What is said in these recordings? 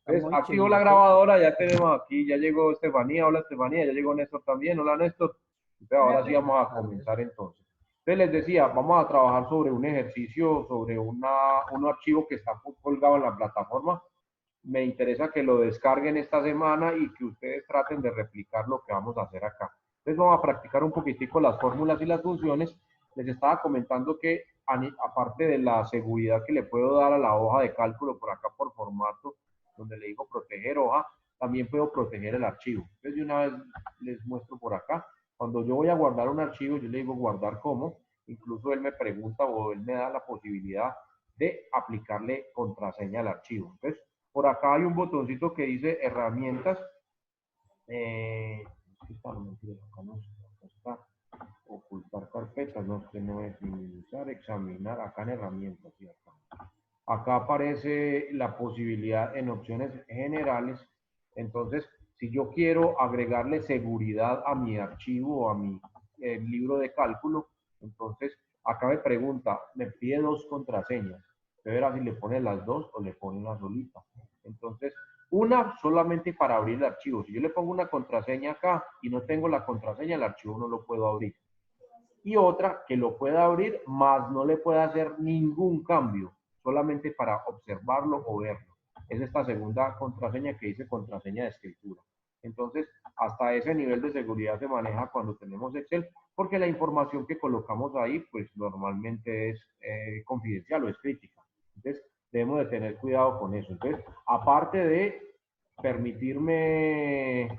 Entonces, muy activo la chimba, ¿sí? grabadora, ya tenemos aquí, ya llegó Estefanía, hola Estefanía, ya llegó Néstor también, hola Néstor. Entonces, ahora sí vamos a comenzar entonces. Entonces, les decía, vamos a trabajar sobre un ejercicio, sobre un archivo que está colgado en la plataforma. Me interesa que lo descarguen esta semana y que ustedes traten de replicar lo que vamos a hacer acá. Entonces, vamos a practicar un poquitico las fórmulas y las funciones. Les estaba comentando que, aparte de la seguridad que le puedo dar a la hoja de cálculo por acá por formato, donde le digo proteger hoja, también puedo proteger el archivo. Entonces, de una vez les muestro por acá. Cuando yo voy a guardar un archivo, yo le digo guardar como. Incluso él me pregunta o él me da la posibilidad de aplicarle contraseña al archivo. Entonces, por acá hay un botoncito que dice herramientas. Ocultar carpetas, no, que no es minimizar, examinar, acá en herramientas. Y acá aparece la posibilidad en opciones generales. Entonces, si yo quiero agregarle seguridad a mi archivo o a mi libro de cálculo, entonces acá me pregunta, me pide dos contraseñas. Usted verá si le pone las dos o le pone una solita. Entonces, una solamente para abrir el archivo. Si yo le pongo una contraseña acá y no tengo la contraseña, el archivo no lo puedo abrir. Y otra que lo pueda abrir, más no le pueda hacer ningún cambio, solamente para observarlo o verlo. Es esta segunda contraseña que dice contraseña de escritura. Entonces, hasta ese nivel de seguridad se maneja cuando tenemos Excel, porque la información que colocamos ahí, pues normalmente es confidencial o es crítica. Entonces, debemos de tener cuidado con eso. Entonces, aparte de permitirme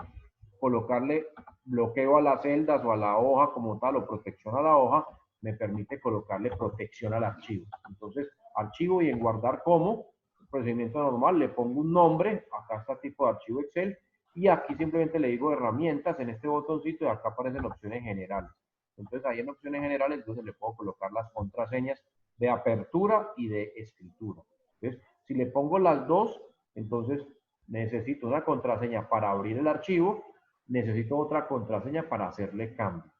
colocarle bloqueo a las celdas o a la hoja como tal, o protección a la hoja, me permite colocarle protección al archivo. Entonces, archivo y en guardar como, procedimiento normal, le pongo un nombre, acá está tipo de archivo Excel, y aquí simplemente le digo herramientas en este botoncito y acá aparecen opciones generales. Entonces, ahí en opciones generales, entonces le puedo colocar las contraseñas de apertura y de escritura. Entonces, si le pongo las dos, entonces necesito una contraseña para abrir el archivo, necesito otra contraseña para hacerle cambio.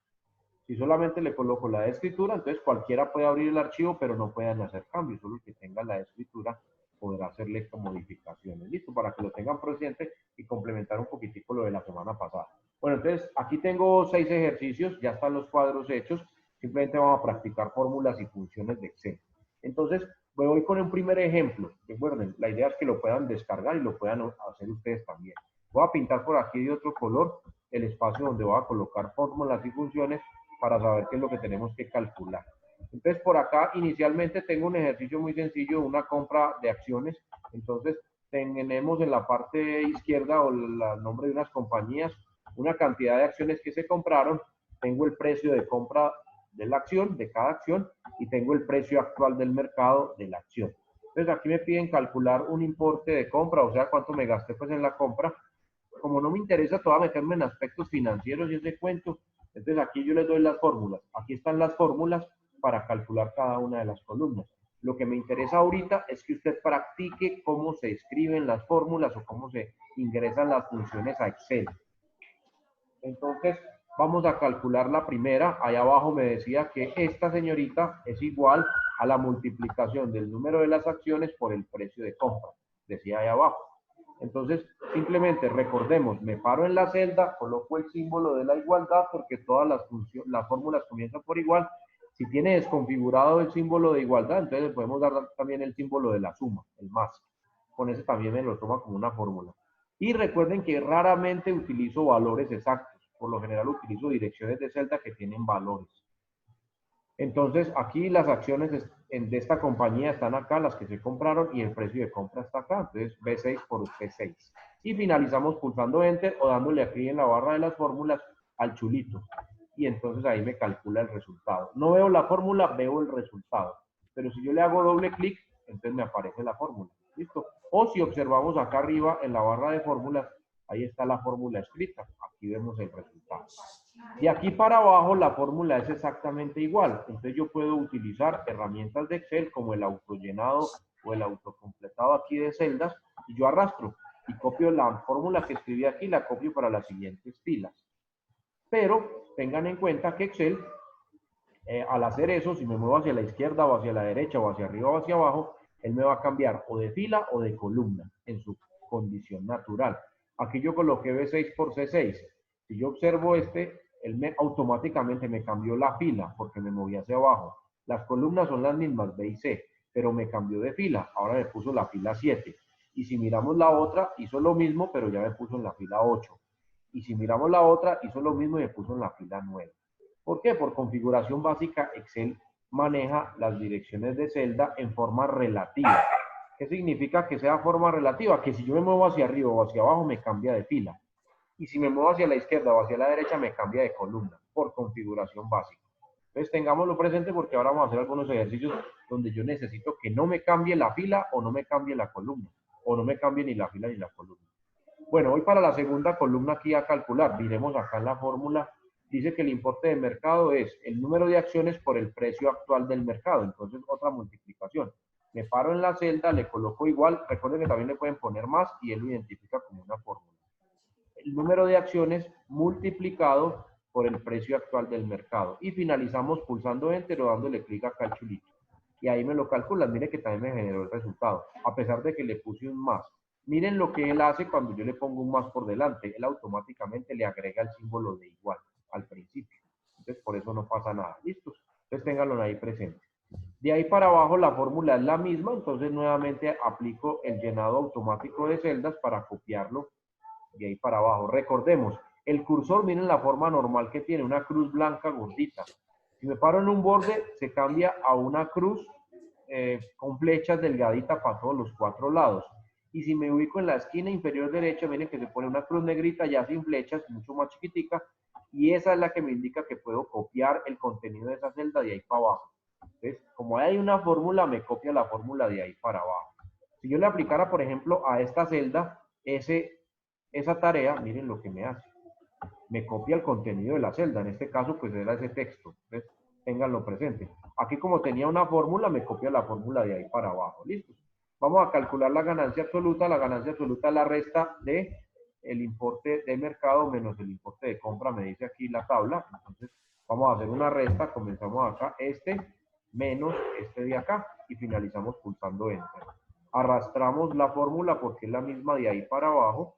Si solamente le coloco la de escritura, entonces cualquiera puede abrir el archivo, pero no pueden hacer cambios. Solo el que tenga la de escritura podrá hacerle modificaciones. Listo, para que lo tengan presente y complementar un poquitico lo de la semana pasada. Bueno, entonces aquí tengo 6 ejercicios, ya están los cuadros hechos. Simplemente vamos a practicar fórmulas y funciones de Excel. Entonces, voy con un primer ejemplo. Recuerden, la idea es que lo puedan descargar y lo puedan hacer ustedes también. Voy a pintar por aquí de otro color el espacio donde voy a colocar fórmulas y funciones para saber qué es lo que tenemos que calcular. Entonces, por acá inicialmente tengo un ejercicio muy sencillo, una compra de acciones. Entonces, tenemos en la parte izquierda o el nombre de unas compañías, una cantidad de acciones que se compraron. Tengo el precio de compra de la acción, de cada acción, y tengo el precio actual del mercado de la acción. Entonces, aquí me piden calcular un importe de compra, o sea, cuánto me gasté pues en la compra. Como no me interesa todavía meterme en aspectos financieros y ese cuento, entonces aquí yo les doy las fórmulas. Aquí están las fórmulas para calcular cada una de las columnas. Lo que me interesa ahorita es que usted practique cómo se escriben las fórmulas o cómo se ingresan las funciones a Excel. Entonces, vamos a calcular la primera. Allá abajo me decía que esta señorita es igual a la multiplicación del número de las acciones por el precio de compra. Decía ahí abajo. Entonces, simplemente recordemos, me paro en la celda, coloco el símbolo de la igualdad porque todas las fórmulas comienzan por igual. Si tiene desconfigurado el símbolo de igualdad, entonces podemos dar también el símbolo de la suma, el más. Con ese también me lo toma como una fórmula. Y recuerden que raramente utilizo valores exactos. Por lo general utilizo direcciones de celda que tienen valores. Entonces, aquí las acciones de esta compañía están acá, las que se compraron, y el precio de compra está acá. Entonces, B6 por C6. Y finalizamos pulsando Enter o dándole aquí en la barra de las fórmulas al chulito. Y entonces ahí me calcula el resultado. No veo la fórmula, veo el resultado. Pero si yo le hago doble clic, entonces me aparece la fórmula. ¿Listo? O si observamos acá arriba en la barra de fórmulas, ahí está la fórmula escrita. Aquí vemos el resultado. De aquí para abajo la fórmula es exactamente igual. Entonces yo puedo utilizar herramientas de Excel como el autollenado o el autocompletado aquí de celdas y yo arrastro y copio la fórmula que escribí aquí, la copio para las siguientes filas. Pero tengan en cuenta que Excel, al hacer eso, si me muevo hacia la izquierda o hacia la derecha o hacia arriba o hacia abajo, él me va a cambiar o de fila o de columna en su condición natural. Aquí yo coloqué B6 por C6. Si yo observo él automáticamente me cambió la fila porque me moví hacia abajo. Las columnas son las mismas, B y C, pero me cambió de fila. Ahora me puso la fila 7. Y si miramos la otra, hizo lo mismo, pero ya me puso en la fila 8. Y si miramos la otra, hizo lo mismo y me puso en la fila 9. ¿Por qué? Por configuración básica, Excel maneja las direcciones de celda en forma relativa. ¿Qué significa que sea forma relativa? Que si yo me muevo hacia arriba o hacia abajo, me cambia de fila. Y si me muevo hacia la izquierda o hacia la derecha, me cambia de columna, por configuración básica. Entonces, tengámoslo presente porque ahora vamos a hacer algunos ejercicios donde yo necesito que no me cambie la fila o no me cambie la columna, o no me cambie ni la fila ni la columna. Bueno, voy para la segunda columna aquí a calcular. Miremos acá en la fórmula. Dice que el importe de mercado es el número de acciones por el precio actual del mercado. Entonces, otra multiplicación. Me paro en la celda, le coloco igual. Recuerden que también le pueden poner más y él lo identifica como una fórmula. El número de acciones multiplicado por el precio actual del mercado. Y finalizamos pulsando Enter o dándole clic acá al chulito. Y ahí me lo calculan. Mire que también me generó el resultado, a pesar de que le puse un más. Miren lo que él hace cuando yo le pongo un más por delante. Él automáticamente le agrega el símbolo de igual al principio. Entonces, por eso no pasa nada. ¿Listos? Entonces, ténganlo ahí presente. De ahí para abajo la fórmula es la misma. Entonces, nuevamente aplico el llenado automático de celdas para copiarlo de ahí para abajo. Recordemos, el cursor, miren la forma normal que tiene, una cruz blanca gordita. Si me paro en un borde, se cambia a una cruz con flechas delgaditas para todos los 4 lados. Y si me ubico en la esquina inferior derecha, miren que se pone una cruz negrita ya sin flechas, mucho más chiquitica, y esa es la que me indica que puedo copiar el contenido de esa celda de ahí para abajo. Entonces, como hay una fórmula, me copia la fórmula de ahí para abajo. Si yo le aplicara, por ejemplo, a esta celda, esa tarea, miren lo que me hace. Me copia el contenido de la celda. En este caso, pues era ese texto. Entonces, ténganlo presente. Aquí, como tenía una fórmula, me copia la fórmula de ahí para abajo. ¿Listo? Vamos a calcular la ganancia absoluta. La ganancia absoluta es la resta de el importe de mercado menos el importe de compra, me dice aquí la tabla. Entonces, vamos a hacer una resta. Comenzamos acá, menos de acá, y finalizamos pulsando Enter. Arrastramos la fórmula porque es la misma de ahí para abajo.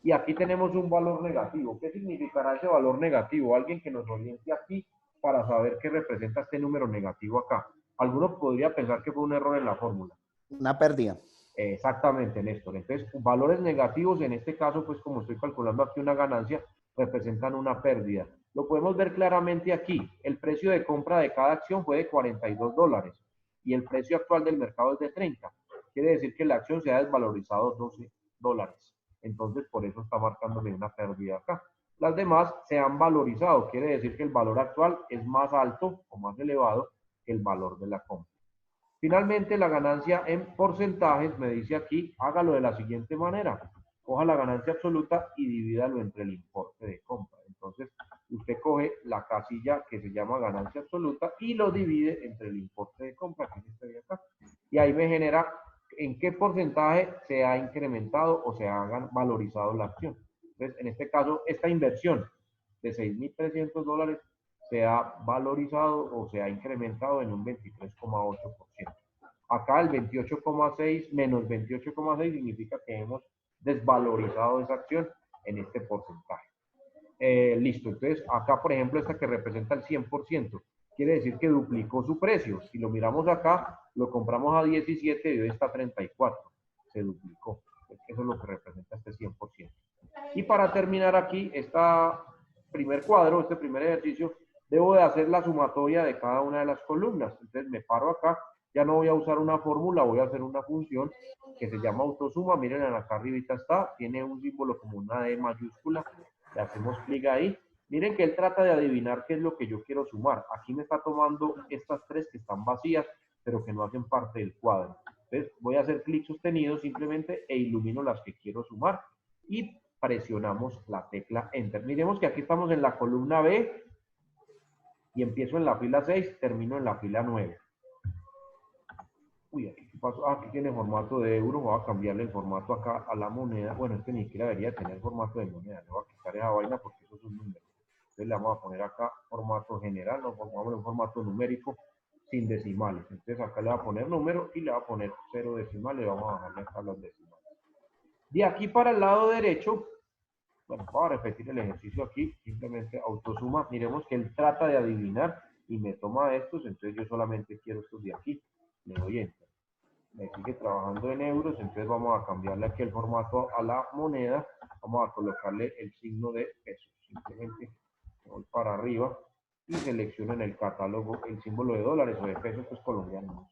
Y aquí tenemos un valor negativo. ¿Qué significará ese valor negativo? Alguien que nos oriente aquí para saber qué representa este número negativo acá. Algunos podría pensar que fue un error en la fórmula. Una pérdida. Exactamente, Néstor. Entonces, valores negativos, en este caso, pues como estoy calculando aquí una ganancia, representan una pérdida. Lo podemos ver claramente aquí. El precio de compra de cada acción fue de $42 y el precio actual del mercado es de 30. Quiere decir que la acción se ha desvalorizado $12. Entonces, por eso está marcándome una pérdida acá. Las demás se han valorizado. Quiere decir que el valor actual es más alto o más elevado que el valor de la compra. Finalmente, la ganancia en porcentajes, me dice aquí, hágalo de la siguiente manera. Coja la ganancia absoluta y divídalo entre el importe de compra. Entonces, usted coge la casilla que se llama ganancia absoluta y lo divide entre el importe de compra, que es este de acá. Y ahí me genera en qué porcentaje se ha incrementado o se ha valorizado la acción. Entonces, en este caso, esta inversión de $6.300 se ha valorizado o se ha incrementado en un 23,8%. Acá el 28,6 menos 28,6 significa que hemos desvalorizado esa acción en este porcentaje. Listo, entonces acá por ejemplo esta que representa el 100%, quiere decir que duplicó su precio. Si lo miramos acá, lo compramos a 17 y hoy está a 34, se duplicó. Eso es lo que representa este 100%. Y para terminar aquí, este primer cuadro, este primer ejercicio, debo de hacer la sumatoria de cada una de las columnas. Entonces me paro acá, ya no voy a usar una fórmula, voy a hacer una función que se llama autosuma. Miren, acá arribita está, tiene un símbolo como una D mayúscula. Le hacemos clic ahí. Miren que él trata de adivinar qué es lo que yo quiero sumar. Aquí me está tomando estas tres que están vacías, pero que no hacen parte del cuadro. Entonces voy a hacer clic sostenido simplemente e ilumino las que quiero sumar. Y presionamos la tecla Enter. Miremos que aquí estamos en la columna B y empiezo en la fila 6, termino en la fila 9. Uy, aquí pasó. Aquí tiene formato de euro. Voy a cambiarle el formato acá a la moneda. Bueno, este ni siquiera debería tener formato de moneda. Le voy a quitar esa vaina porque eso es un número. Entonces le vamos a poner acá formato general. Nos vamos a poner un formato numérico sin decimales. Entonces acá le voy a poner número y le voy a poner 0 decimales. Vamos a bajarle acá los decimales. De aquí para el lado derecho, bueno, voy a repetir el ejercicio aquí, simplemente autosuma. Miremos que él trata de adivinar y me toma estos, entonces yo solamente quiero estos de aquí. Le doy enter. Me sigue trabajando en euros, entonces vamos a cambiarle aquí el formato a la moneda. Vamos a colocarle el signo de pesos. Simplemente voy para arriba y selecciono en el catálogo el símbolo de dólares o de pesos, pues colombianos.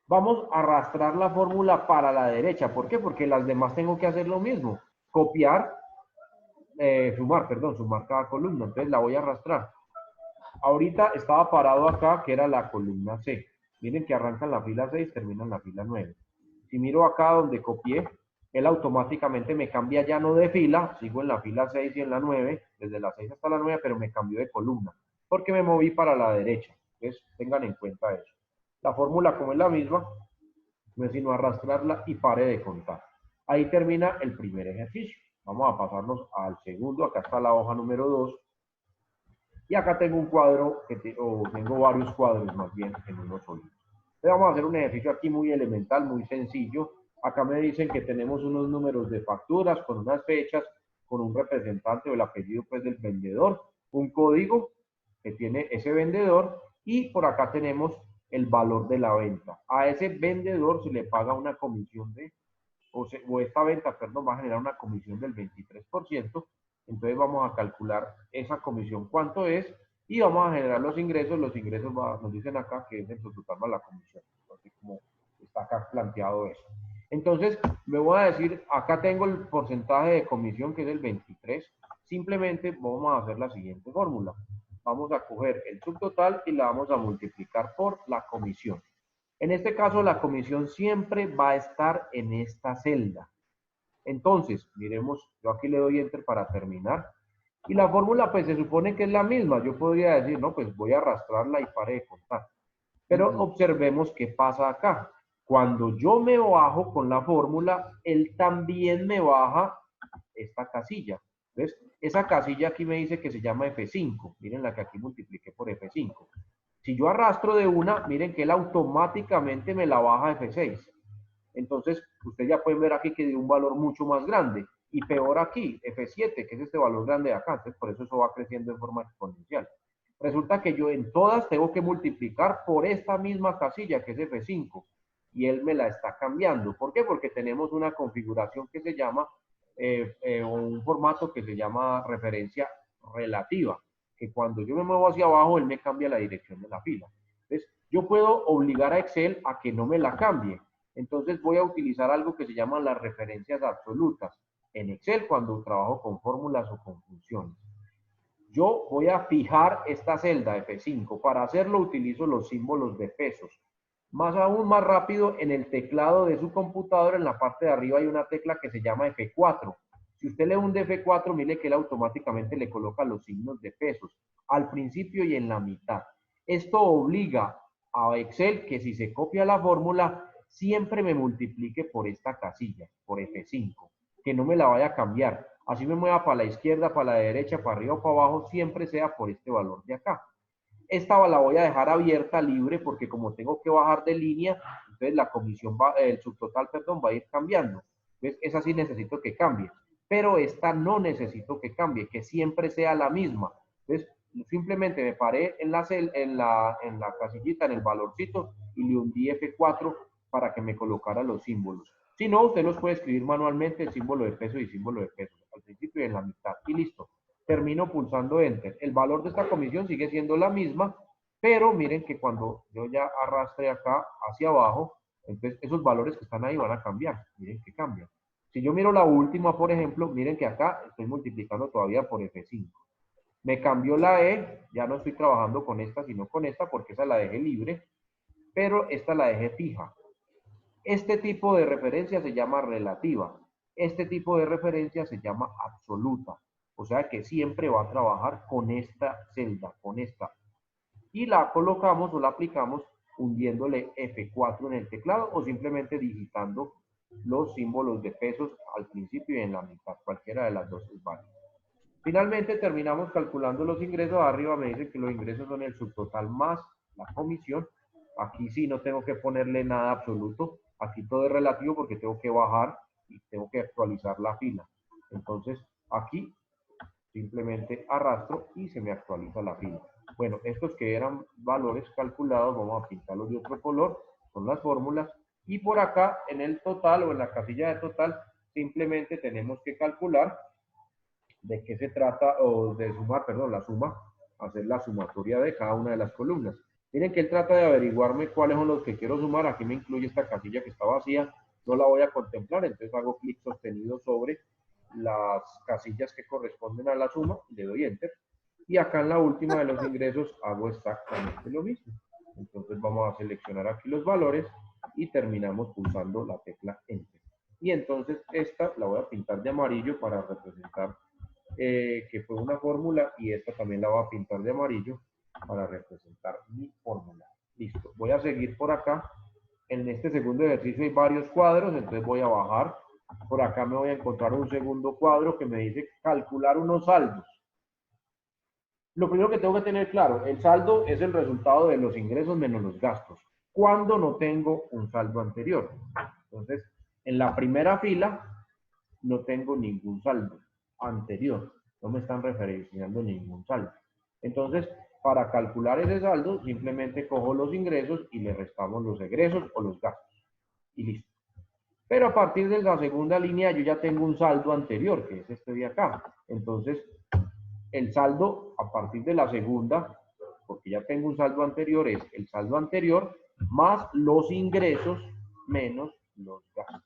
Vamos a arrastrar la fórmula para la derecha. ¿Por qué? Porque las demás tengo que hacer lo mismo. Copiar, sumar cada columna. Entonces la voy a arrastrar. Ahorita estaba parado acá, que era la columna C. Miren que arranca en la fila 6, termina en la fila 9. Si miro acá donde copié, él automáticamente me cambia ya no de fila, sigo en la fila 6 y en la 9, desde la 6 hasta la 9, pero me cambió de columna, porque me moví para la derecha. Entonces, tengan en cuenta eso. La fórmula, como es la misma, no es sino arrastrarla y pare de contar. Ahí termina el primer ejercicio. Vamos a pasarnos al segundo. Acá está la hoja número 2. Y acá tengo un cuadro, o tengo varios cuadros más bien en uno solo. Entonces vamos a hacer un ejercicio aquí muy elemental, muy sencillo. Acá me dicen que tenemos unos números de facturas con unas fechas, con un representante o el apellido pues del vendedor, un código que tiene ese vendedor y por acá tenemos el valor de la venta. A ese vendedor se le paga una comisión de, o esta venta, perdón, va a generar una comisión del 23%. Entonces vamos a calcular esa comisión cuánto es y vamos a generar los ingresos. Los ingresos nos dicen acá que es el total más la comisión. Así como está acá planteado eso. Entonces me voy a decir, acá tengo el porcentaje de comisión que es el 23. Simplemente vamos a hacer la siguiente fórmula. Vamos a coger el subtotal y la vamos a multiplicar por la comisión. En este caso, la comisión siempre va a estar en esta celda. Entonces, miremos, yo aquí le doy enter para terminar. Y la fórmula, pues se supone que es la misma. Yo podría decir, no, pues voy a arrastrarla y pare de contar. Pero observemos qué pasa acá. Cuando yo me bajo con la fórmula, él también me baja esta casilla. ¿Ves? Esa casilla aquí me dice que se llama F5. Miren la que aquí multipliqué por F5. Si yo arrastro de una, miren que él automáticamente me la baja a F6. Entonces, ustedes ya pueden ver aquí que dio un valor mucho más grande. Y peor aquí, F7, que es este valor grande de acá. Entonces, por eso eso va creciendo en forma exponencial. Resulta que yo en todas tengo que multiplicar por esta misma casilla, que es F5. Y él me la está cambiando. ¿Por qué? Porque tenemos una configuración que se llama, o un formato que se llama referencia relativa. Que cuando yo me muevo hacia abajo, él me cambia la dirección de la fila. Entonces, yo puedo obligar a Excel a que no me la cambie. Entonces voy a utilizar algo que se llama las referencias absolutas en Excel cuando trabajo con fórmulas o con funciones. Yo voy a fijar esta celda F5. Para hacerlo utilizo los símbolos de pesos. Más aún más rápido, en el teclado de su computadora, en la parte de arriba hay una tecla que se llama F4. Si usted le hunde F4, mire que él automáticamente le coloca los signos de pesos al principio y en la mitad. Esto obliga a Excel que si se copia la fórmula, siempre me multiplique por esta casilla, por F5, que no me la vaya a cambiar. Así me mueva para la izquierda, para la derecha, para arriba o para abajo, siempre sea por este valor de acá. Esta la voy a dejar abierta, libre, porque como tengo que bajar de línea, entonces la comisión va, el subtotal, perdón, va a ir cambiando. Entonces, esa sí necesito que cambie, pero esta no necesito que cambie, que siempre sea la misma. Entonces, simplemente me paré en la casillita, en el valorcito, y le hundí F4 para que me colocara los símbolos. Si no, usted los puede escribir manualmente, el símbolo de peso y símbolo de peso, al principio y en la mitad, y listo. Termino pulsando Enter. El valor de esta comisión sigue siendo la misma, pero miren que cuando yo ya arrastre acá hacia abajo, entonces esos valores que están ahí van a cambiar. Miren que cambian. Si yo miro la última, por ejemplo, miren que acá estoy multiplicando todavía por F5. Me cambió la E, ya no estoy trabajando con esta, sino con esta, porque esa la dejé libre, pero esta la dejé fija. Este tipo de referencia se llama relativa. Este tipo de referencia se llama absoluta. O sea que siempre va a trabajar con esta celda, con esta. Y la colocamos o la aplicamos hundiéndole F4 en el teclado o simplemente digitando los símbolos de pesos al principio y en la mitad. Cualquiera de las dos es válida. Finalmente terminamos calculando los ingresos. Arriba me dice que los ingresos son el subtotal más la comisión. Aquí sí no tengo que ponerle nada absoluto. Aquí todo es relativo porque tengo que bajar y tengo que actualizar la fila. Entonces, aquí simplemente arrastro y se me actualiza la fila. Bueno, estos que eran valores calculados, vamos a pintarlos de otro color, son las fórmulas. Y por acá, en el total o en la casilla de total, simplemente tenemos que calcular de qué se trata, o de sumar, perdón, la suma, hacer la sumatoria de cada una de las columnas. Miren que él trata de averiguarme cuáles son los que quiero sumar. Aquí me incluye esta casilla que está vacía, no la voy a contemplar, entonces hago clic sostenido sobre las casillas que corresponden a la suma, le doy enter, y acá en la última de los ingresos hago exactamente lo mismo. Entonces vamos a seleccionar aquí los valores y terminamos pulsando la tecla enter. Y entonces esta la voy a pintar de amarillo para representar que fue una fórmula, y esta también la voy a pintar de amarillo para representar mi fórmula. Listo, voy a seguir por acá. En este segundo ejercicio hay varios cuadros, entonces voy a bajar. Por acá me voy a encontrar un segundo cuadro que me dice calcular unos saldos. Lo primero que tengo que tener claro, el saldo es el resultado de los ingresos menos los gastos. Cuando no tengo un saldo anterior. Entonces, en la primera fila no tengo ningún saldo anterior. No me están referenciando ningún saldo. Entonces, para calcular ese saldo, simplemente cojo los ingresos y le restamos los egresos o los gastos. Y listo. Pero a partir de la segunda línea yo ya tengo un saldo anterior, que es este de acá. Entonces, el saldo a partir de la segunda, porque ya tengo un saldo anterior, es el saldo anterior más los ingresos menos los gastos.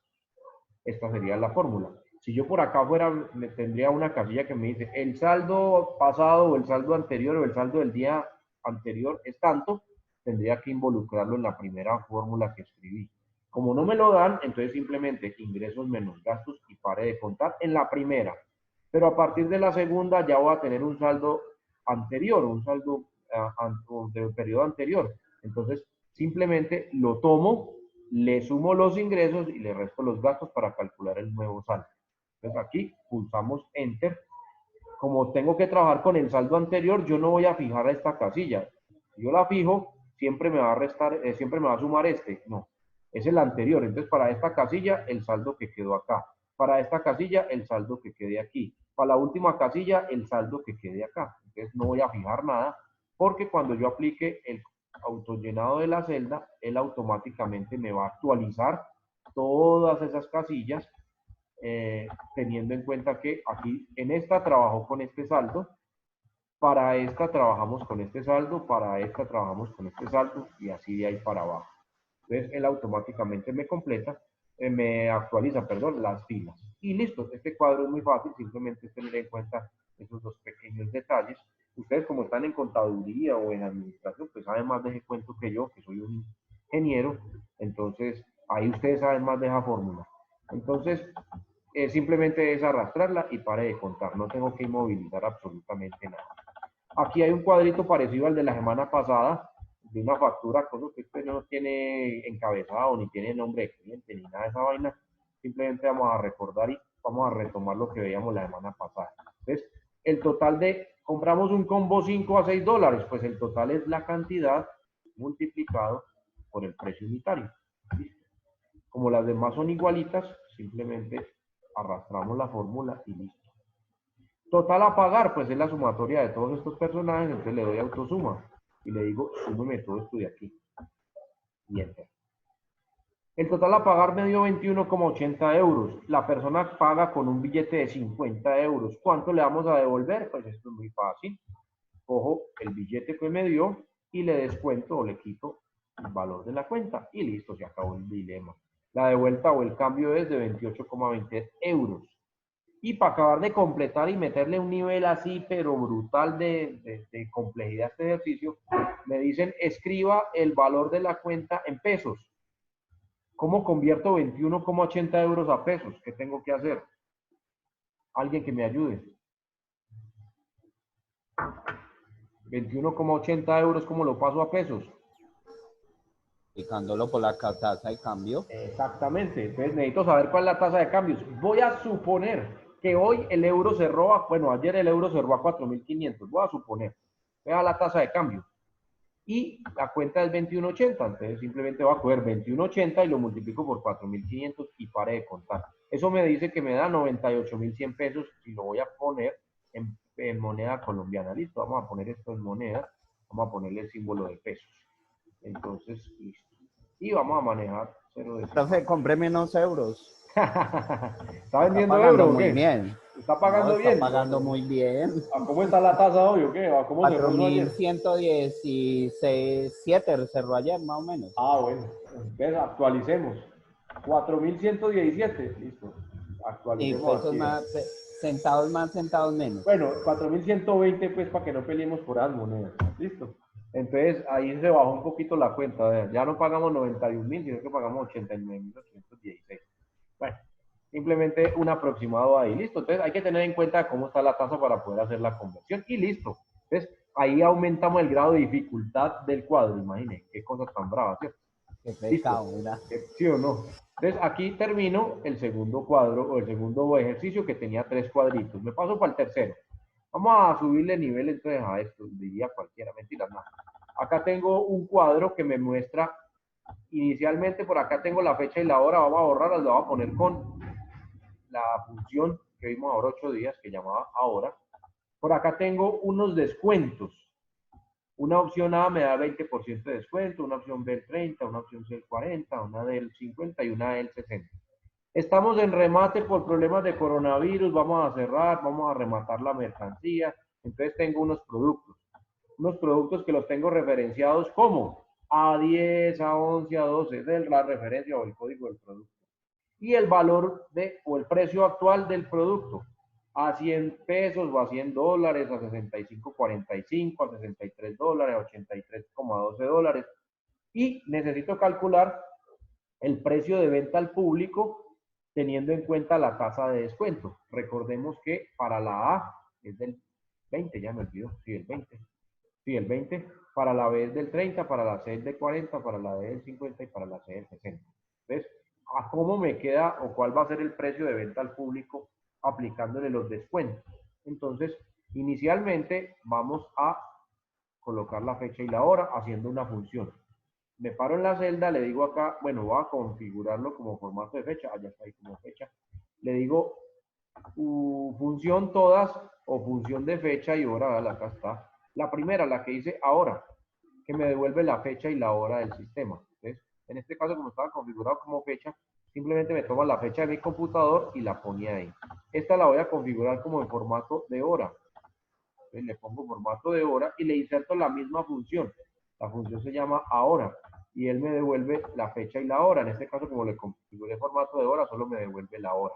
Esta sería la fórmula. Si yo por acá fuera, me tendría una casilla que me dice el saldo pasado o el saldo anterior o el saldo del día anterior es tanto, tendría que involucrarlo en la primera fórmula que escribí. Como no me lo dan, entonces simplemente ingresos menos gastos y pare de contar en la primera. Pero a partir de la segunda ya voy a tener un saldo anterior, un saldo del periodo anterior. Entonces simplemente lo tomo, le sumo los ingresos y le resto los gastos para calcular el nuevo saldo. Entonces aquí pulsamos enter. Como tengo que trabajar con el saldo anterior, yo no voy a fijar esta casilla. Si yo la fijo, siempre me va a restar, siempre me va a sumar este. No, es el anterior. Entonces para esta casilla, el saldo que quedó acá. Para esta casilla, el saldo que quede aquí. Para la última casilla, el saldo que quede acá. Entonces no voy a fijar nada, porque cuando yo aplique el autollenado de la celda, él automáticamente me va a actualizar todas esas casillas, teniendo en cuenta que aquí en esta trabajo con este saldo, para esta trabajamos con este saldo, para esta trabajamos con este saldo, y así de ahí para abajo. Entonces él automáticamente me completa, me actualiza, perdón, las filas. Y listo, este cuadro es muy fácil, simplemente tener en cuenta esos dos pequeños detalles. Ustedes, como están en contaduría o en administración, pues saben más de ese cuento que yo, que soy un ingeniero. Entonces ahí ustedes saben más de esa fórmula. Entonces simplemente es arrastrarla y pare de contar, no tengo que inmovilizar absolutamente nada. Aquí hay un cuadrito parecido al de la semana pasada, de una factura, cosa que este no tiene encabezado, ni tiene nombre de cliente, ni nada de esa vaina. Simplemente vamos a recordar y vamos a retomar lo que veíamos la semana pasada. Entonces, el total de, compramos un combo 5 a 6 dólares, pues el total es la cantidad multiplicado por el precio unitario. ¿Listo? Como las demás son igualitas, simplemente arrastramos la fórmula y listo. Total a pagar, pues es la sumatoria de todos estos personajes, entonces le doy autosuma y le digo, súmeme todo esto de aquí. Y enter. El total a pagar me dio 21,80 euros. La persona paga con un billete de 50 euros. ¿Cuánto le vamos a devolver? Pues esto es muy fácil. Cojo el billete que me dio y le descuento o le quito el valor de la cuenta. Y listo, se acabó el dilema. La devuelta o el cambio es de 28,20 euros. Y para acabar de completar y meterle un nivel así, pero brutal de complejidad a este ejercicio, me dicen, escriba el valor de la cuenta en pesos. ¿Cómo convierto 21,80 euros a pesos? ¿Qué tengo que hacer? Alguien que me ayude. 21,80 euros, ¿cómo lo paso a pesos? Aplicándolo por la tasa de cambio. Exactamente. Entonces necesito saber cuál es la tasa de cambios. Voy a suponer que hoy el euro cerró, bueno, ayer el euro cerró a 4.500. Voy a suponer. Vea la tasa de cambio. y la cuenta es 21.80, entonces simplemente voy a coger 21.80 y lo multiplico por 4.500 y pare de contar. Eso me dice que me da 98.100 pesos si lo voy a poner en moneda colombiana. Listo, vamos a poner esto en moneda, vamos a ponerle el símbolo de pesos. Entonces, listo. Y vamos a manejar 0 Profe, decimal. compré menos euros. ¿Está Está vendiendo pagando euros o muy qué? bien. ¿Está No, pagando está bien? pagando Bueno, muy bien. ¿a cómo está la tasa hoy o qué? ¿A cómo cerró eso ayer? 4.117 cerró ayer, más o menos. Ah, bueno. Entonces actualicemos. 4.117. Listo. Y Actualicemos pesos aquí. más, centavos más, centavos menos. Bueno, 4.120 pues para que no peleemos por las monedas. Listo. Entonces ahí se bajó un poquito la cuenta. Vean. Ya no pagamos 91.000, sino que pagamos 89.816. Bueno, simplemente un aproximado ahí. Listo. Entonces hay que tener en cuenta cómo está la tasa para poder hacer la conversión. Y listo. Entonces ahí aumentamos el grado de dificultad del cuadro. Imaginen, qué cosa tan brava, ¿cierto? Qué Listo. pecado, ¿verdad? ¿Sí o no? Entonces aquí termino el segundo cuadro o el segundo ejercicio que tenía 3 cuadritos. Me paso para el tercero. Vamos a subirle nivel entonces a esto, diría cualquiera, mentira, no. Acá tengo un cuadro que me muestra, inicialmente por acá tengo la fecha y la hora, vamos a borrarlas, lo voy a poner con la función que vimos ahora 8 días, que llamaba ahora. Por acá tengo unos descuentos. Una opción A me da 20% de descuento, una opción B el 30, una opción C el 40, una D el 50 y una E el 60. Estamos en remate por problemas de coronavirus, vamos a cerrar, vamos a rematar la mercancía. Entonces tengo unos productos que los tengo referenciados como A10, A11, A12, es la referencia o el código del producto. Y el valor o el precio actual del producto a 100 pesos o a 100 dólares, a 65.45, a 63 dólares, a 83,12 dólares. Y necesito calcular el precio de venta al público teniendo en cuenta la tasa de descuento. Recordemos que para la A es del 20, ya me olvidó, sí, el 20. Sí, el 20, para la B es del 30, para la C es del 40, para la D del 50 y para la C del 60. Entonces, ¿a cómo me queda o cuál va a ser el precio de venta al público aplicándole los descuentos? Entonces, inicialmente vamos a colocar la fecha y la hora haciendo una función. Me paro en la celda, le digo acá, bueno, voy a configurarlo como formato de fecha, allá está ahí como fecha. Le digo función todas o función de fecha y hora, acá está. La primera, la que dice ahora, que me devuelve la fecha y la hora del sistema. Entonces, en este caso, como estaba configurado como fecha, simplemente me toma la fecha de mi computador y la ponía ahí. Esta la voy a configurar como en formato de hora. Entonces, le pongo formato de hora y le inserto la misma función. La función se llama ahora y él me devuelve la fecha y la hora. En este caso, como le configuré formato de hora, solo me devuelve la hora.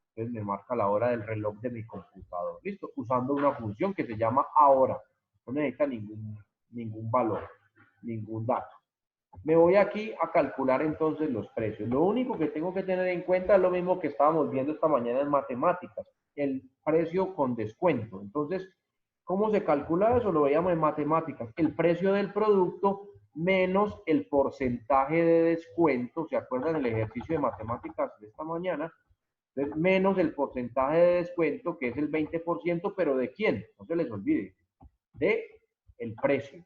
Entonces me marca la hora del reloj de mi computador. Listo, usando una función que se llama ahora. No necesita ningún valor, ningún dato. Me voy aquí a calcular entonces los precios. Lo único que tengo que tener en cuenta es lo mismo que estábamos viendo esta mañana en matemáticas, el precio con descuento. Entonces, ¿cómo se calcula eso? Lo veíamos en matemáticas. El precio del producto menos el porcentaje de descuento. ¿Se acuerdan el ejercicio de matemáticas de esta mañana? Entonces, menos el porcentaje de descuento, que es el 20%, pero ¿de quién? No se les olvide. De el precio.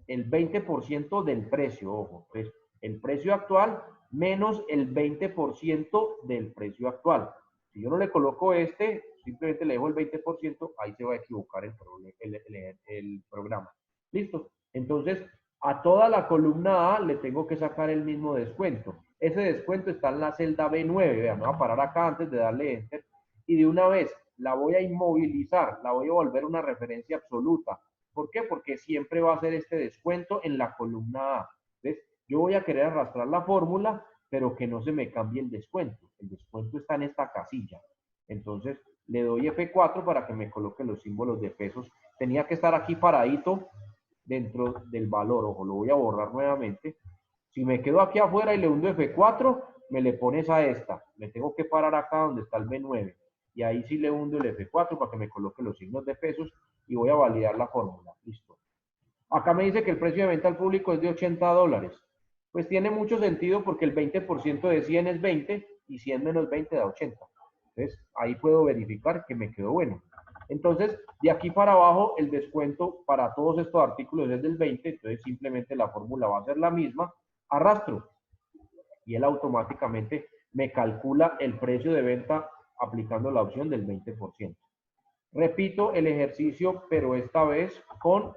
El 20% del precio, ojo. Entonces, el precio actual menos el 20% del precio actual. Si yo no le coloco este, simplemente le dejo el 20%, ahí se va a equivocar el programa. ¿Listo? Entonces, a toda la columna A le tengo que sacar el mismo descuento. Ese descuento está en la celda B9. Vean, me voy a parar acá antes de darle Enter. Y de una vez la voy a inmovilizar, la voy a volver una referencia absoluta. ¿Por qué? Porque siempre va a ser este descuento en la columna A. ¿Ves? Yo voy a querer arrastrar la fórmula, pero que no se me cambie el descuento. El descuento está en esta casilla. Entonces, le doy F4 para que me coloque los símbolos de pesos. Tenía que estar aquí paradito dentro del valor. Ojo, lo voy a borrar nuevamente. Si me quedo aquí afuera y le hundo F4, me le pones a esta. Me tengo que parar acá donde está el B9. Y ahí sí le hundo el F4 para que me coloque los signos de pesos y voy a validar la fórmula. Listo. Acá me dice que el precio de venta al público es de 80 dólares. Pues tiene mucho sentido porque el 20% de 100 es 20 y 100 menos 20 da 80. Entonces ahí puedo verificar que me quedó bueno. Entonces, de aquí para abajo, el descuento para todos estos artículos es del 20, entonces simplemente la fórmula va a ser la misma, arrastro, y él automáticamente me calcula el precio de venta aplicando la opción del 20%. Repito el ejercicio, pero esta vez con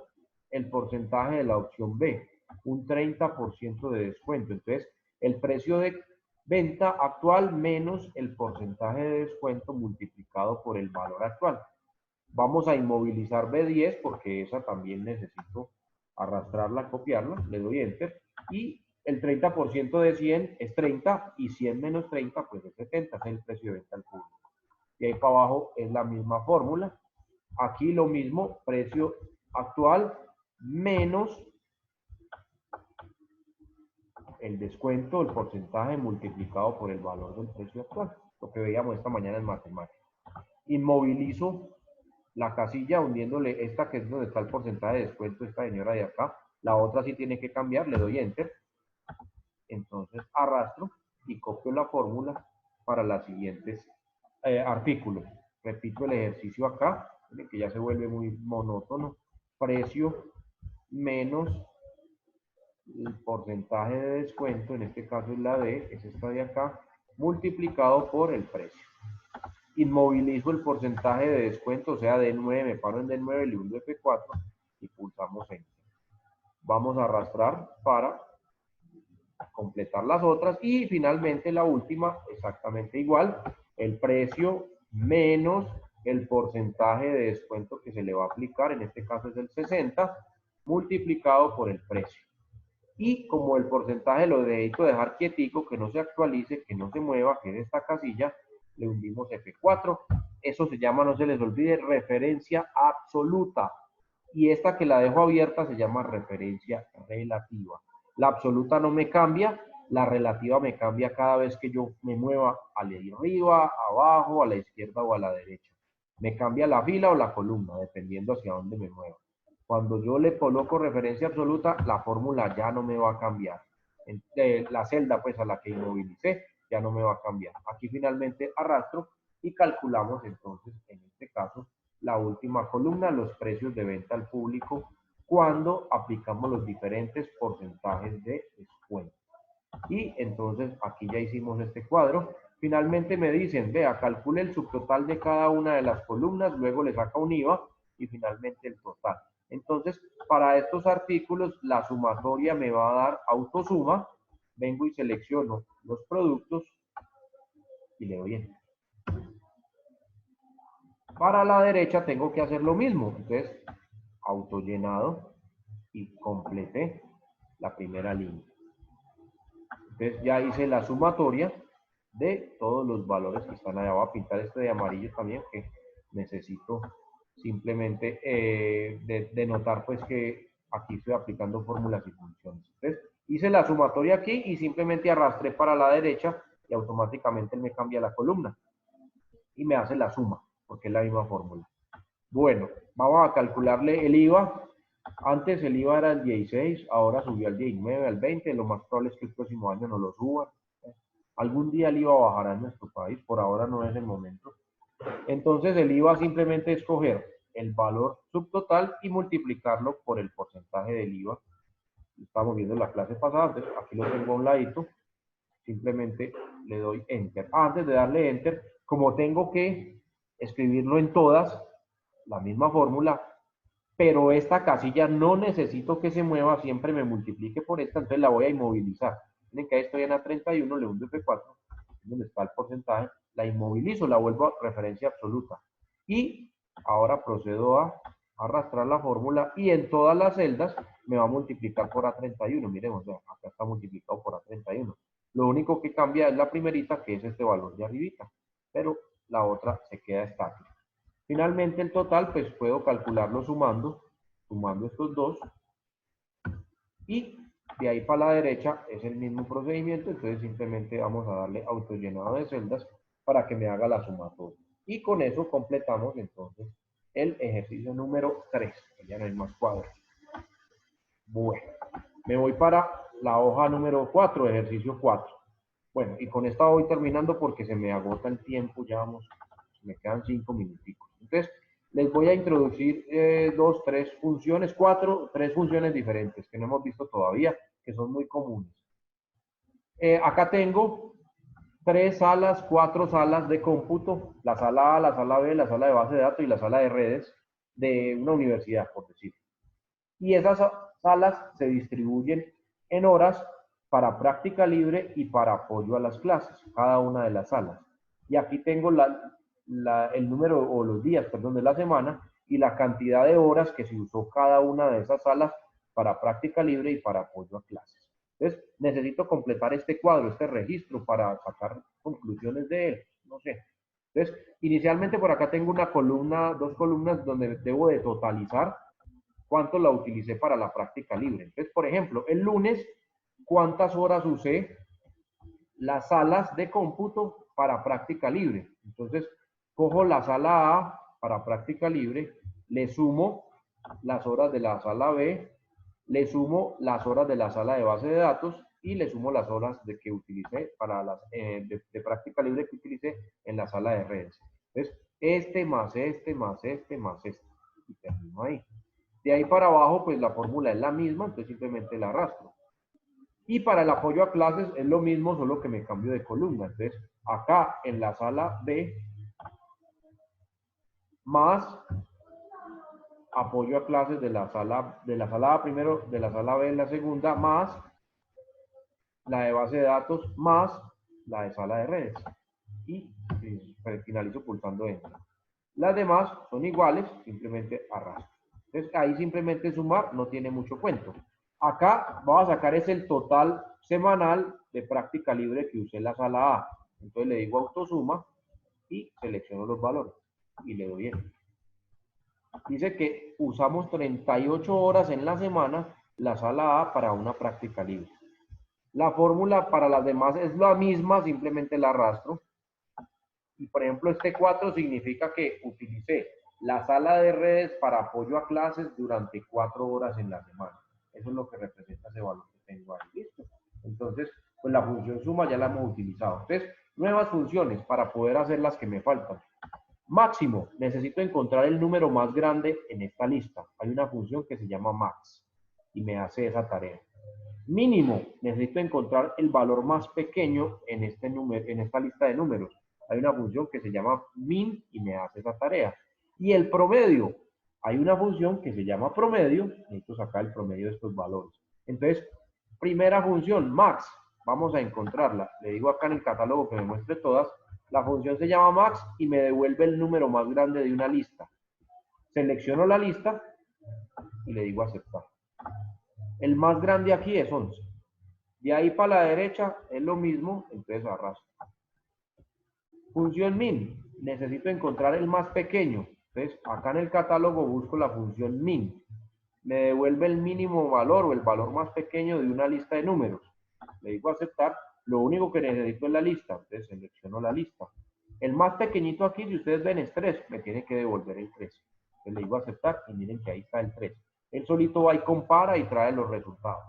el porcentaje de la opción B, un 30% de descuento. Entonces, el precio de venta actual menos el porcentaje de descuento multiplicado por el valor actual. Vamos a inmovilizar B10 porque esa también necesito arrastrarla, copiarla, le doy Enter y el 30% de 100 es 30 y 100 menos 30 pues es 70, es el precio de venta al público. Y ahí para abajo es la misma fórmula. Aquí lo mismo, precio actual menos el descuento, el porcentaje multiplicado por el valor del precio actual. Lo que veíamos esta mañana en matemáticas. Inmovilizo la casilla hundiéndole esta que es donde está el porcentaje de descuento, esta señora de acá. La otra sí tiene que cambiar, le doy Enter. Entonces arrastro y copio la fórmula para los siguientes artículos. Repito el ejercicio acá, que ya se vuelve muy monótono. Precio menos el porcentaje de descuento, en este caso es la D, es esta de acá, multiplicado por el precio. Inmovilizo el porcentaje de descuento, o sea, D9, me paro en D9, le hundo F4 y pulsamos Enter. Vamos a arrastrar para completar las otras y finalmente la última, exactamente igual, el precio menos el porcentaje de descuento que se le va a aplicar, en este caso es el 60, multiplicado por el precio. Y como el porcentaje lo necesito dejar quietico, que no se actualice, que no se mueva, que es esta casilla, le hundimos F4. Eso se llama, no se les olvide, referencia absoluta. Y esta que la dejo abierta se llama referencia relativa. La absoluta no me cambia, la relativa me cambia cada vez que yo me mueva a la arriba, abajo, a la izquierda o a la derecha. Me cambia la fila o la columna, dependiendo hacia dónde me mueva. Cuando yo le coloco referencia absoluta, la fórmula ya no me va a cambiar. La celda pues a la que inmovilicé ya no me va a cambiar. Aquí finalmente arrastro y calculamos entonces, en este caso, la última columna, los precios de venta al público cuando aplicamos los diferentes porcentajes de descuento. Y entonces aquí ya hicimos este cuadro. Finalmente me dicen, vea, calcule el subtotal de cada una de las columnas, luego le saca un IVA y finalmente el total. Entonces, para estos artículos, la sumatoria me va a dar autosuma. Vengo y selecciono los productos y le doy Enter. Para la derecha tengo que hacer lo mismo. Entonces, autollenado y completé la primera línea. Entonces, ya hice la sumatoria de todos los valores que están allá. Voy a pintar este de amarillo también, que necesito simplemente denotar pues que aquí estoy aplicando fórmulas y funciones. Entonces, hice la sumatoria aquí y simplemente arrastré para la derecha y automáticamente me cambia la columna y me hace la suma, porque es la misma fórmula. Bueno, vamos a calcularle el IVA. Antes el IVA era el 16, ahora subió al 19, al 20, lo más probable es que el próximo año no lo suba. Algún día el IVA bajará en nuestro país, por ahora no es el momento. Entonces el IVA simplemente es coger el valor subtotal y multiplicarlo por el porcentaje del IVA. Estamos viendo la clase pasada, entonces aquí lo tengo a un ladito, simplemente le doy Enter. Antes de darle Enter, como tengo que escribirlo en todas, la misma fórmula, pero esta casilla no necesito que se mueva, siempre me multiplique por esta, entonces la voy a inmovilizar. Miren que ahí estoy en A31, le hundo F4, donde está el porcentaje, la inmovilizo, la vuelvo a referencia absoluta. Y ahora procedo a arrastrar la fórmula y en todas las celdas me va a multiplicar por A31. Miremos, acá está multiplicado por A31. Lo único que cambia es la primerita, que es este valor de arribita, pero la otra se queda estática. Finalmente el total, pues puedo calcularlo sumando estos dos. Y de ahí para la derecha es el mismo procedimiento, entonces simplemente vamos a darle autollenado de celdas para que me haga la sumatoria. Y con eso completamos entonces el ejercicio número 3, que ya no hay más cuadros. Bueno, me voy para la hoja número 4, ejercicio 4. Bueno, y con esta voy terminando porque se me agota el tiempo, ya vamos, me quedan 5 minuticos. Entonces, les voy a introducir tres funciones, tres funciones diferentes que no hemos visto todavía, que son muy comunes. Acá tengo cuatro salas de cómputo, la sala A, la sala B, la sala de base de datos y la sala de redes de una universidad, por decirlo. Y esas salas se distribuyen en horas para práctica libre y para apoyo a las clases, cada una de las salas. Y aquí tengo el número o los días, perdón, de la semana y la cantidad de horas que se usó cada una de esas salas para práctica libre y para apoyo a clases. Entonces, necesito completar este cuadro, este registro para sacar conclusiones de él. No sé. Entonces, inicialmente por acá tengo una columna, dos columnas donde debo de totalizar cuánto la utilicé para la práctica libre. Entonces, por ejemplo, el lunes, ¿cuántas horas usé las salas de cómputo para práctica libre? Entonces, cojo la sala A para práctica libre, le sumo las horas de la sala B, le sumo las horas de la sala de base de datos y le sumo las horas de que utilicé para de práctica libre que utilicé en la sala de redes. Entonces, este más este más este más este. Y termino ahí. De ahí para abajo, pues la fórmula es la misma, entonces simplemente la arrastro. Y para el apoyo a clases es lo mismo, solo que me cambio de columna. Entonces, acá en la sala B, más apoyo a clases de la sala A primero, de la sala B en la segunda, más la de base de datos, más la de sala de redes. Y finalizo pulsando Enter. Las demás son iguales, simplemente arrastro. Entonces, ahí simplemente sumar no tiene mucho cuento. Acá vamos a sacar es el total semanal de práctica libre que usé en la sala A. Entonces le digo autosuma y selecciono los valores y le doy Enter. Dice que usamos 38 horas en la semana la sala A para una práctica libre. La fórmula para las demás es la misma, simplemente la arrastro. Y por ejemplo, este 4 significa que utilicé la sala de redes para apoyo a clases durante 4 horas en la semana. Eso es lo que representa ese valor que tengo ahí. ¿Listo? Entonces, pues la función suma ya la hemos utilizado. Entonces, nuevas funciones para poder hacer las que me faltan. Máximo, necesito encontrar el número más grande en esta lista. Hay una función que se llama max y me hace esa tarea. Mínimo, necesito encontrar el valor más pequeño en esta lista de números. Hay una función que se llama min y me hace esa tarea. Y el promedio, hay una función que se llama promedio, necesito sacar el promedio de estos valores. Entonces, primera función, max, vamos a encontrarla. Le digo acá en el catálogo que me muestre todas. La función se llama max y me devuelve el número más grande de una lista. Selecciono la lista y le digo aceptar. El más grande aquí es 11. De ahí para la derecha es lo mismo, entonces arrastro. Función min, necesito encontrar el más pequeño. Entonces, acá en el catálogo busco la función min. Me devuelve el mínimo valor o el valor más pequeño de una lista de números. Le digo aceptar. Lo único que necesito es la lista. Entonces, selecciono la lista. El más pequeñito aquí, si ustedes ven, es 3. Me tiene que devolver el 3. Entonces, le digo aceptar y miren que ahí está el 3. Él solito va y compara y trae los resultados.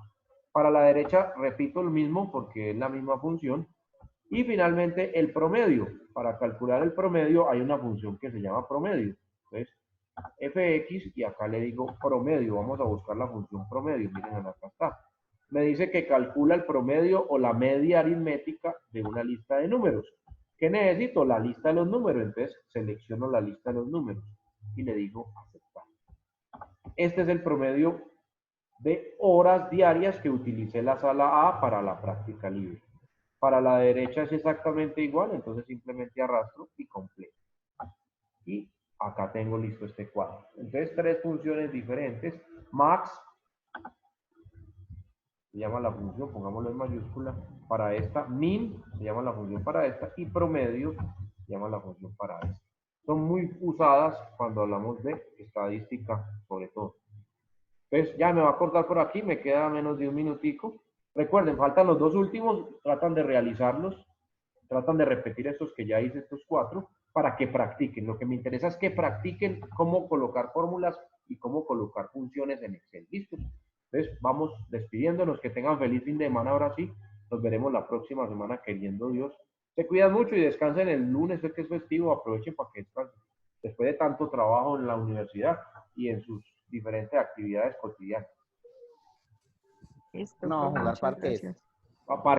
Para la derecha, repito lo mismo porque es la misma función. Y finalmente, el promedio. Para calcular el promedio hay una función que se llama promedio. Entonces, fx y acá le digo promedio. Vamos a buscar la función promedio. Miren, acá está. Me dice que calcula el promedio o la media aritmética de una lista de números. ¿Qué necesito? La lista de los números. Entonces, selecciono la lista de los números y le digo aceptar. Este es el promedio de horas diarias que utilicé la sala A para la práctica libre. Para la derecha es exactamente igual, entonces simplemente arrastro y completo. Y acá tengo listo este cuadro. Entonces, tres funciones diferentes. Max, se llama la función, pongámoslo en mayúscula, para esta. Min, se llama la función para esta. Y promedio, se llama la función para esta. Son muy usadas cuando hablamos de estadística, sobre todo. Entonces, ya me va a cortar por aquí, me queda menos de un minutico. Recuerden, faltan los dos últimos, tratan de realizarlos, tratan de repetir estos que ya hice, estos 4, para que practiquen. Lo que me interesa es que practiquen cómo colocar fórmulas y cómo colocar funciones en Excel. ¿Listo? Entonces, vamos despidiéndonos, que tengan feliz fin de semana ahora sí. Nos veremos la próxima semana, queriendo Dios. Se cuidan mucho y descansen el lunes, que es festivo, aprovechen para que descansen. después de tanto trabajo en la universidad y en sus diferentes actividades cotidianas. Listo, No, profe, jugar muchas parques. gracias. Para